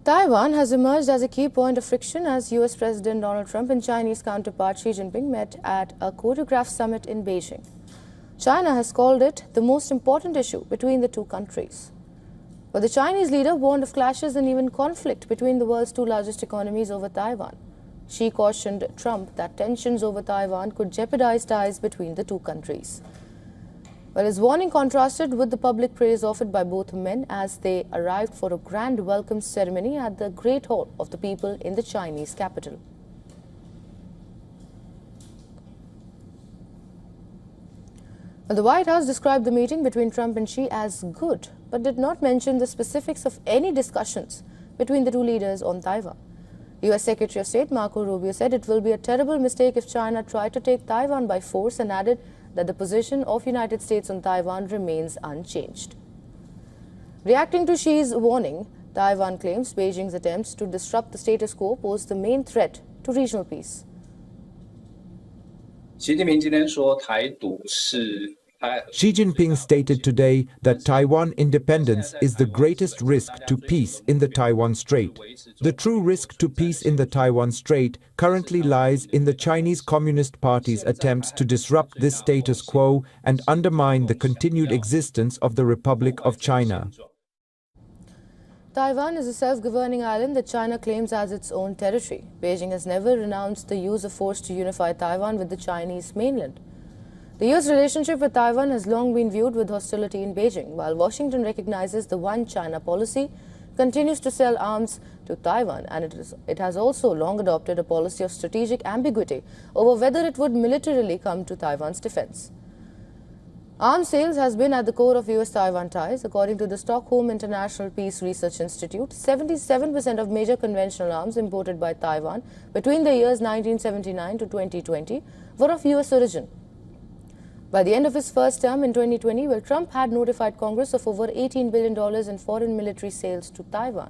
Taiwan has emerged as a key point of friction as US President Donald Trump and Chinese counterpart Xi Jinping met at a choreographed summit in Beijing. China has called it the most important issue between the two countries. But the Chinese leader warned of clashes and even conflict between the world's two largest economies over Taiwan. Xi cautioned Trump that tensions over Taiwan could jeopardize ties between the two countries. But his warning contrasted with the public praise offered by both men as they arrived for a grand welcome ceremony at the Great Hall of the People in the Chinese capital. The White House described the meeting between Trump and Xi as good, but did not mention the specifics of any discussions between the two leaders on Taiwan. US Secretary of State Marco Rubio said it will be a terrible mistake if China tried to take Taiwan by force, and added that the position of United States on Taiwan remains unchanged. Reacting to Xi's warning, Taiwan claims Beijing's attempts to disrupt the status quo pose the main threat to regional peace. Xi Jinping stated today that Taiwan independence is the greatest risk to peace in the Taiwan Strait. The true risk to peace in the Taiwan Strait currently lies in the Chinese Communist Party's attempts to disrupt this status quo and undermine the continued existence of the Republic of China. Taiwan is a self-governing island that China claims as its own territory. Beijing has never renounced the use of force to unify Taiwan with the Chinese mainland. The U.S. relationship with Taiwan has long been viewed with hostility in Beijing, while Washington recognizes the One China policy, continues to sell arms to Taiwan, and it has also long adopted a policy of strategic ambiguity over whether it would militarily come to Taiwan's defense. Arms sales has been at the core of US-Taiwan ties. According to the Stockholm International Peace Research Institute, 77% of major conventional arms imported by Taiwan between the years 1979 to 2020 were of US origin. By the end of his first term in 2020, Trump had notified Congress of over $18 billion in foreign military sales to Taiwan.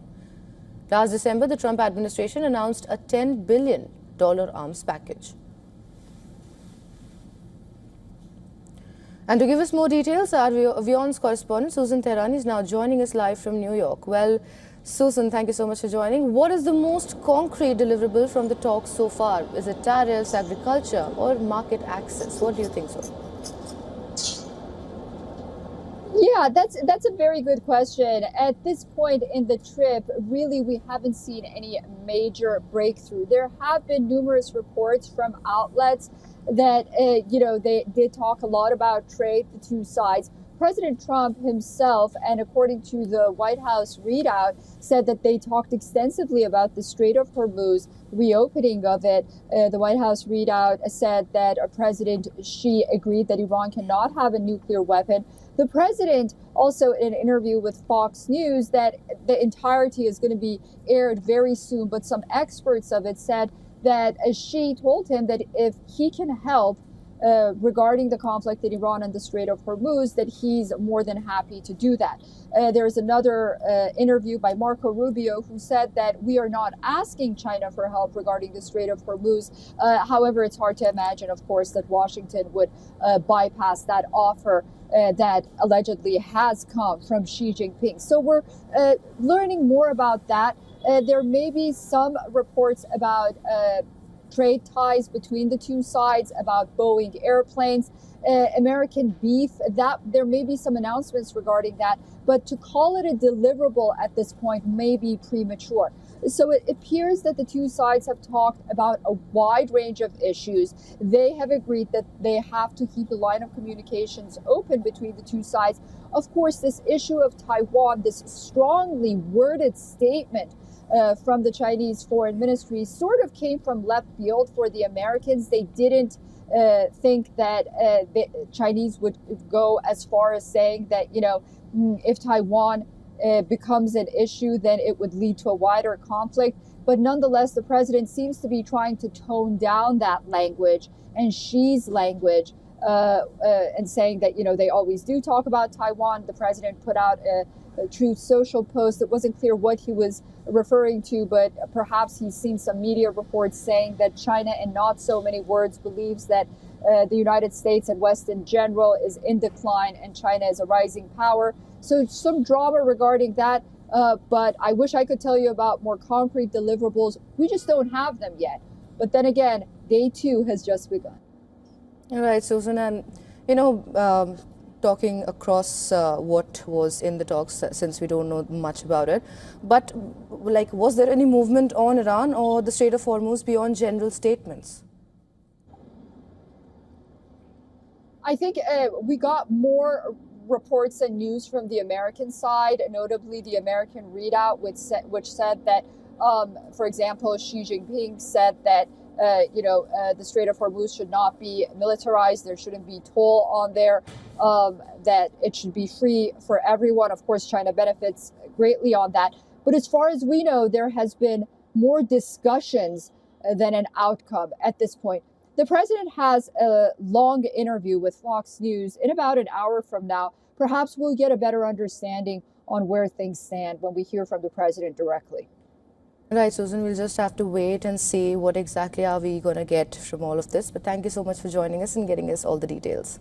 Last December, the Trump administration announced a $10 billion arms package. And to give us more details, our WION's correspondent Susan Tehrani is now joining us live from New York. Well, Susan, thank you so much for joining. What is the most concrete deliverable from the talks so far? Is it tariffs, agriculture, or market access? What do you think so? Yeah, that's a very good question. At this point in the trip, really, we haven't seen any major breakthrough. There have been numerous reports from outlets that, they did talk a lot about trade, the two sides. President Trump himself, and according to the White House readout, said that they talked extensively about the Strait of Hormuz, reopening of it. The White House readout said that President Xi agreed that Iran cannot have a nuclear weapon. The president also, in an interview with Fox News, that the entirety is going to be aired very soon, but some experts of it said that Xi told him that if he can help regarding the conflict in Iran and the Strait of Hormuz, that he's more than happy to do that. There's another interview by Marco Rubio who said that we are not asking China for help regarding the Strait of Hormuz. However, it's hard to imagine, of course, that Washington would bypass that offer that allegedly has come from Xi Jinping. So we're learning more about that. There may be some reports about trade ties between the two sides, about Boeing airplanes, American beef, that there may be some announcements regarding that, but to call it a deliverable at this point may be premature. So it appears that the two sides have talked about a wide range of issues. They have agreed that they have to keep the line of communications open between the two sides. Of course, this issue of Taiwan, this strongly worded statement from the Chinese Foreign Ministry sort of came from left field for the Americans. They didn't think that the Chinese would go as far as saying that, if Taiwan becomes an issue, then it would lead to a wider conflict. But nonetheless, the president seems to be trying to tone down that language and Xi's language and saying that, they always do talk about Taiwan. The president put out a Truth Social post. It wasn't clear what he was referring to, but perhaps he's seen some media reports saying that China, in not so many words, believes that the United States and West in general is in decline and China is a rising power. So some drama regarding that. But I wish I could tell you about more concrete deliverables. We just don't have them yet. But then again, day 2 has just begun. All right, Susan, and talking across what was in the talks, since we don't know much about it, but like, was there any movement on Iran or the Strait of Hormuz beyond general statements? I think we got more reports and news from the American side, notably the American readout, which said that, for example, Xi Jinping said that the Strait of Hormuz should not be militarized. There shouldn't be toll on there. That it should be free for everyone. Of course, China benefits greatly on that. But as far as we know, there has been more discussions than an outcome at this point. The president has a long interview with Fox News in about an hour from now. Perhaps we'll get a better understanding on where things stand when we hear from the president directly. Right, Susan, we'll just have to wait and see what exactly are we going to get from all of this. But thank you so much for joining us and getting us all the details.